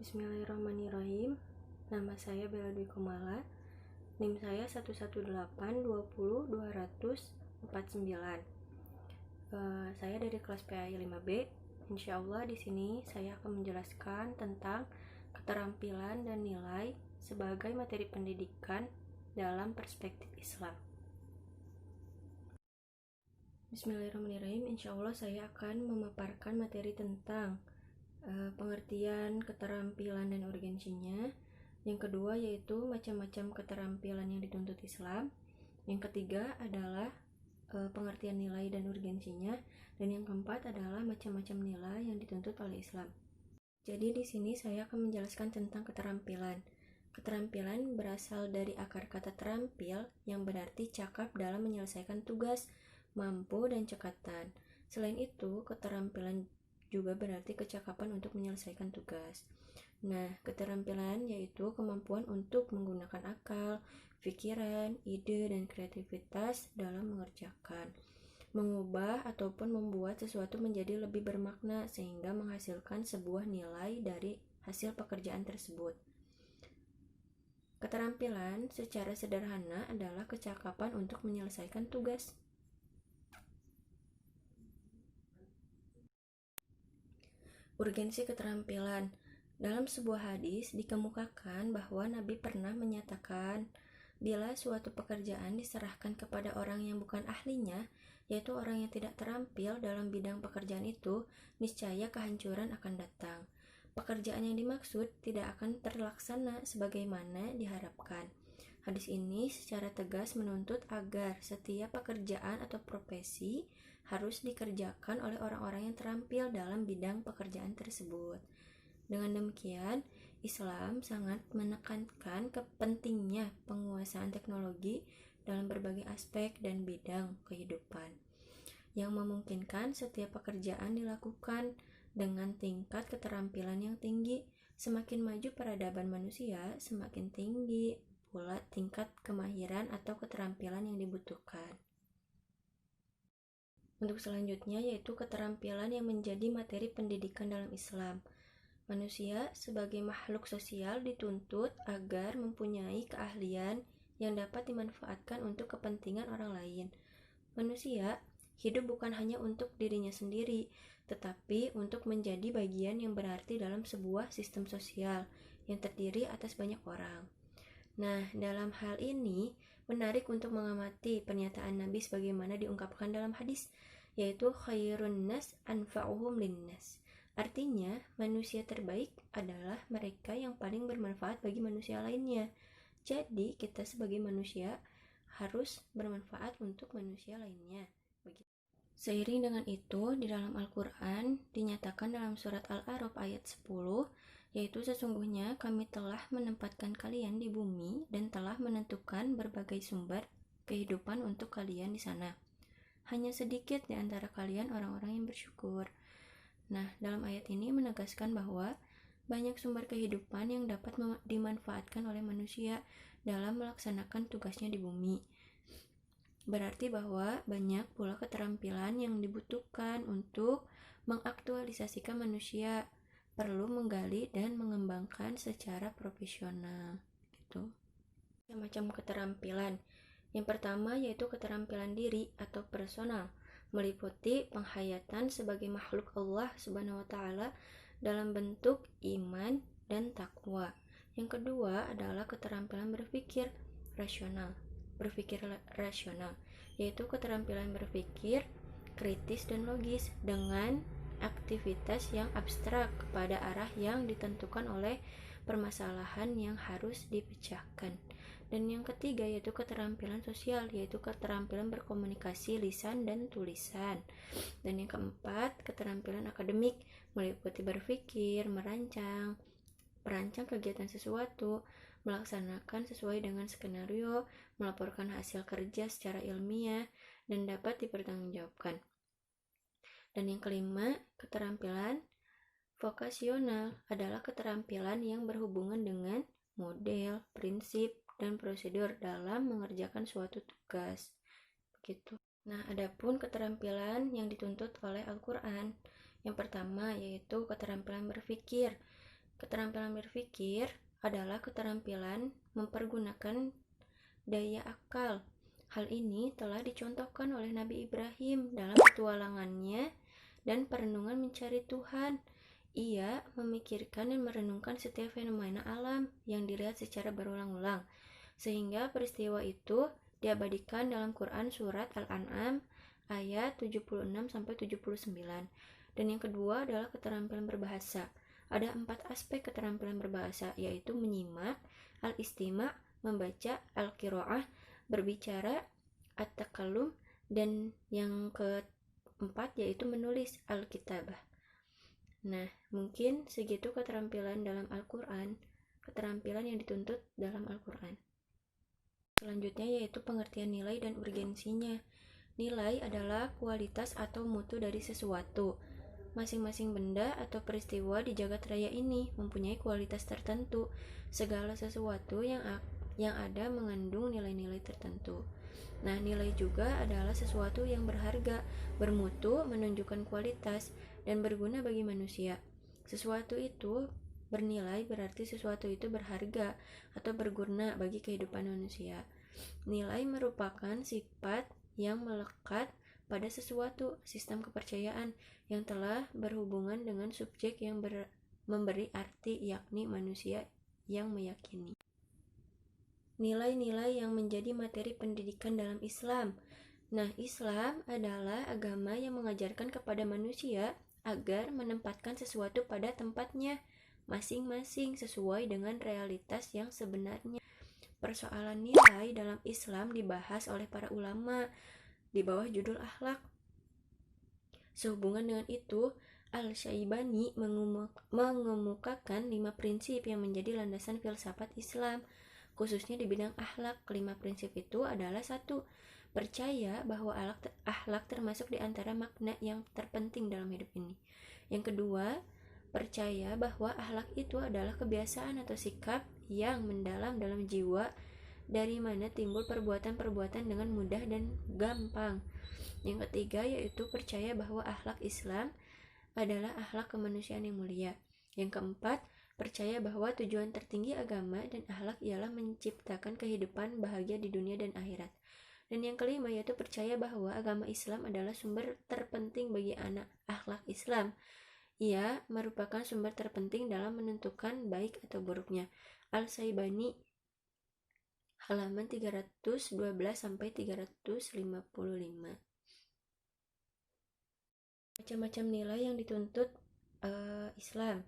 Bismillahirrahmanirrahim. Nama saya Bella Dwi Komala. NIM saya 11820200249. Saya dari kelas PAI 5B. Insyaallah di sini saya akan menjelaskan tentang keterampilan dan nilai sebagai materi pendidikan dalam perspektif Islam. Bismillahirrahmanirrahim. Insyaallah saya akan memaparkan materi tentang pengertian keterampilan dan urgensinya. Yang kedua yaitu macam-macam keterampilan yang dituntut Islam. Yang ketiga adalah pengertian nilai dan urgensinya. Dan yang keempat adalah macam-macam nilai yang dituntut oleh Islam. Jadi di sini saya akan menjelaskan tentang keterampilan. Keterampilan berasal dari akar kata terampil yang berarti cakap dalam menyelesaikan tugas, mampu, dan cekatan. Selain itu, keterampilan juga berarti kecakapan untuk menyelesaikan tugas. Nah, keterampilan yaitu kemampuan untuk menggunakan akal, pikiran, ide, dan kreativitas dalam mengerjakan, mengubah ataupun membuat sesuatu menjadi lebih bermakna sehingga menghasilkan sebuah nilai dari hasil pekerjaan tersebut. Keterampilan secara sederhana adalah kecakapan untuk menyelesaikan tugas. Urgensi keterampilan. Dalam sebuah hadis dikemukakan bahwa Nabi pernah menyatakan, bila suatu pekerjaan diserahkan kepada orang yang bukan ahlinya, yaitu orang yang tidak terampil dalam bidang pekerjaan itu, niscaya kehancuran akan datang. Pekerjaan yang dimaksud tidak akan terlaksana sebagaimana diharapkan. Hadis ini secara tegas menuntut agar setiap pekerjaan atau profesi harus dikerjakan oleh orang-orang yang terampil dalam bidang pekerjaan tersebut. Dengan demikian, Islam sangat menekankan pentingnya penguasaan teknologi dalam berbagai aspek dan bidang kehidupan, yang memungkinkan setiap pekerjaan dilakukan dengan tingkat keterampilan yang tinggi. Semakin maju peradaban manusia, semakin tinggi pula tingkat kemahiran atau keterampilan yang dibutuhkan. Untuk selanjutnya yaitu keterampilan yang menjadi materi pendidikan dalam Islam. Manusia sebagai makhluk sosial dituntut agar mempunyai keahlian yang dapat dimanfaatkan untuk kepentingan orang lain. Manusia hidup bukan hanya untuk dirinya sendiri, tetapi untuk menjadi bagian yang berarti dalam sebuah sistem sosial yang terdiri atas banyak orang. Nah, dalam hal ini menarik untuk mengamati pernyataan Nabi sebagaimana diungkapkan dalam hadis, yaitu khairun nas anfa'uhum linnas. Artinya, manusia terbaik adalah mereka yang paling bermanfaat bagi manusia lainnya. Jadi, kita sebagai manusia harus bermanfaat untuk manusia lainnya. Seiring dengan itu, di dalam Al-Quran dinyatakan dalam surat Al-A'raf ayat 10, yaitu sesungguhnya kami telah menempatkan kalian di bumi dan telah menentukan berbagai sumber kehidupan untuk kalian di sana. Hanya sedikit di antara kalian orang-orang yang bersyukur. Nah, dalam ayat ini menegaskan bahwa banyak sumber kehidupan yang dapat dimanfaatkan oleh manusia dalam melaksanakan tugasnya di bumi. Berarti bahwa banyak pula keterampilan yang dibutuhkan untuk mengaktualisasikan manusia, perlu menggali dan mengembangkan secara profesional. Gitu. Macam keterampilan. Yang pertama yaitu keterampilan diri atau personal, meliputi penghayatan sebagai makhluk Allah Subhanahu wa taala dalam bentuk iman dan takwa. Yang kedua adalah keterampilan berpikir rasional, yaitu keterampilan berpikir kritis dan logis dengan aktivitas yang abstrak pada arah yang ditentukan oleh permasalahan yang harus dipecahkan. Dan yang ketiga yaitu keterampilan sosial, yaitu keterampilan berkomunikasi lisan dan tulisan. Dan yang keempat, keterampilan akademik, meliputi berpikir, merancang kegiatan sesuatu, melaksanakan sesuai dengan skenario, melaporkan hasil kerja secara ilmiah, dan dapat dipertanggungjawabkan. Dan yang kelima, keterampilan vokasional adalah keterampilan yang berhubungan dengan model, prinsip, dan prosedur dalam mengerjakan suatu tugas. Begitu. Nah, adapun keterampilan yang dituntut oleh Al-Quran, yang pertama yaitu keterampilan berpikir. Keterampilan berpikir adalah keterampilan mempergunakan daya akal. Hal ini telah dicontohkan oleh Nabi Ibrahim dalam petualangannya dan perenungan mencari Tuhan. Ia memikirkan dan merenungkan setiap fenomena alam yang dilihat secara berulang-ulang, sehingga peristiwa itu diabadikan dalam Quran surat Al-An'am ayat 76-79. Dan yang kedua adalah keterampilan berbahasa. Ada 4 aspek keterampilan berbahasa, yaitu menyimak, al-istima', membaca, al-qiraah, berbicara, at-takallum, dan yang keempat yaitu menulis, al-kitabah. Nah, mungkin segitu keterampilan dalam Al-Quran, keterampilan yang dituntut dalam Al-Quran. Selanjutnya yaitu pengertian nilai dan urgensinya. Nilai adalah kualitas atau mutu dari sesuatu. Masing-masing benda atau peristiwa di jagat raya ini mempunyai kualitas tertentu. Segala sesuatu yang ada mengandung nilai-nilai tertentu. Nah, nilai juga adalah sesuatu yang berharga, bermutu, menunjukkan kualitas, dan berguna bagi manusia. Sesuatu itu bernilai berarti sesuatu itu berharga atau berguna bagi kehidupan manusia. Nilai merupakan sifat yang melekat pada sesuatu, sistem kepercayaan yang telah berhubungan dengan subjek yang memberi arti, yakni manusia yang meyakini. Nilai-nilai yang menjadi materi pendidikan dalam Islam. Nah, Islam adalah agama yang mengajarkan kepada manusia agar menempatkan sesuatu pada tempatnya masing-masing sesuai dengan realitas yang sebenarnya. Persoalan nilai dalam Islam dibahas oleh para ulama di bawah judul akhlak. Sehubungan dengan itu, Al-Syaibani mengemukakan 5 prinsip yang menjadi landasan filsafat Islam, khususnya di bidang akhlak. 5 prinsip itu adalah: 1. Percaya bahwa akhlak termasuk di antara makna yang terpenting dalam hidup ini. Yang kedua, percaya bahwa akhlak itu adalah kebiasaan atau sikap yang mendalam dalam jiwa, dari mana timbul perbuatan-perbuatan dengan mudah dan gampang. Yang ketiga yaitu percaya bahwa akhlak Islam adalah akhlak kemanusiaan yang mulia. Yang keempat, percaya bahwa tujuan tertinggi agama dan akhlak ialah menciptakan kehidupan bahagia di dunia dan akhirat. Dan yang kelima yaitu percaya bahwa agama Islam adalah sumber terpenting bagi anak akhlak Islam. Ia merupakan sumber terpenting dalam menentukan baik atau buruknya. Al-Syaibani halaman 312-355. Macam-macam nilai yang dituntut Islam,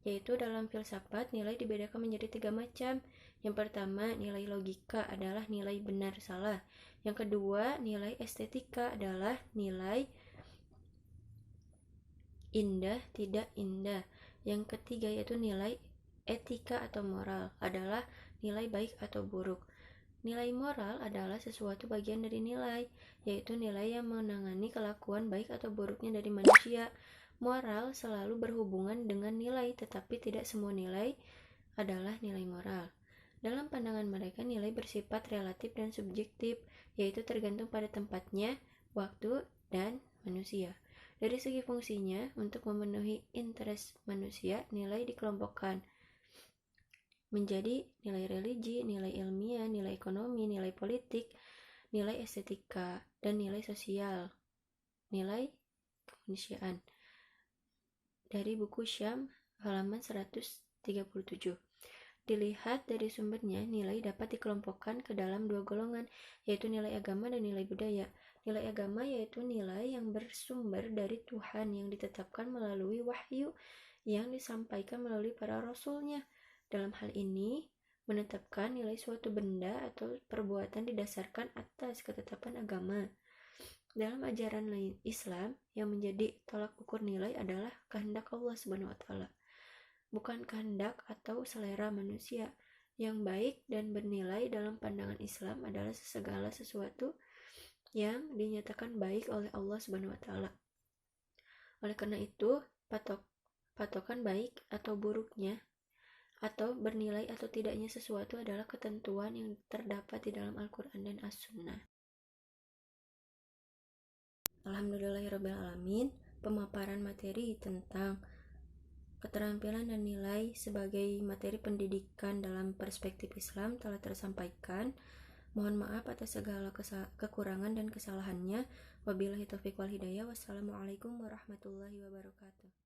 yaitu dalam filsafat nilai dibedakan menjadi 3 macam. Yang pertama, nilai logika adalah nilai benar salah. Yang kedua, nilai estetika adalah nilai indah tidak indah. Yang ketiga yaitu nilai etika atau moral adalah nilai baik atau buruk. Nilai moral adalah sesuatu bagian dari nilai, yaitu nilai yang menangani kelakuan baik atau buruknya dari manusia. Moral selalu berhubungan dengan nilai, tetapi tidak semua nilai adalah nilai moral. Dalam pandangan mereka, nilai bersifat relatif dan subjektif, yaitu tergantung pada tempatnya, waktu, dan manusia. Dari segi fungsinya, untuk memenuhi interest manusia, nilai dikelompokkan menjadi nilai religi, nilai ilmiah, nilai ekonomi, nilai politik, nilai estetika, dan nilai sosial, nilai kemanusiaan. Dari buku Syam halaman 137. Dilihat dari sumbernya, nilai dapat dikelompokkan ke dalam 2 golongan, yaitu nilai agama dan nilai budaya. Nilai agama yaitu nilai yang bersumber dari Tuhan yang ditetapkan melalui wahyu yang disampaikan melalui para rasulnya. Dalam hal ini, menetapkan nilai suatu benda atau perbuatan didasarkan atas ketetapan agama. Dalam ajaran lain Islam, yang menjadi tolak ukur nilai adalah kehendak Allah SWT, bukan kehendak atau selera manusia. Yang baik dan bernilai dalam pandangan Islam adalah segala sesuatu yang dinyatakan baik oleh Allah SWT. Oleh karena itu, patokan baik atau buruknya atau bernilai atau tidaknya sesuatu adalah ketentuan yang terdapat di dalam Al-Quran dan As-Sunnah. Alhamdulillahirrabbilalamin. Pemaparan materi tentang keterampilan dan nilai sebagai materi pendidikan dalam perspektif Islam telah tersampaikan. Mohon maaf atas segala kekurangan dan kesalahannya. Wabillahi taufiq wal hidayah. Wassalamualaikum warahmatullahi wabarakatuh.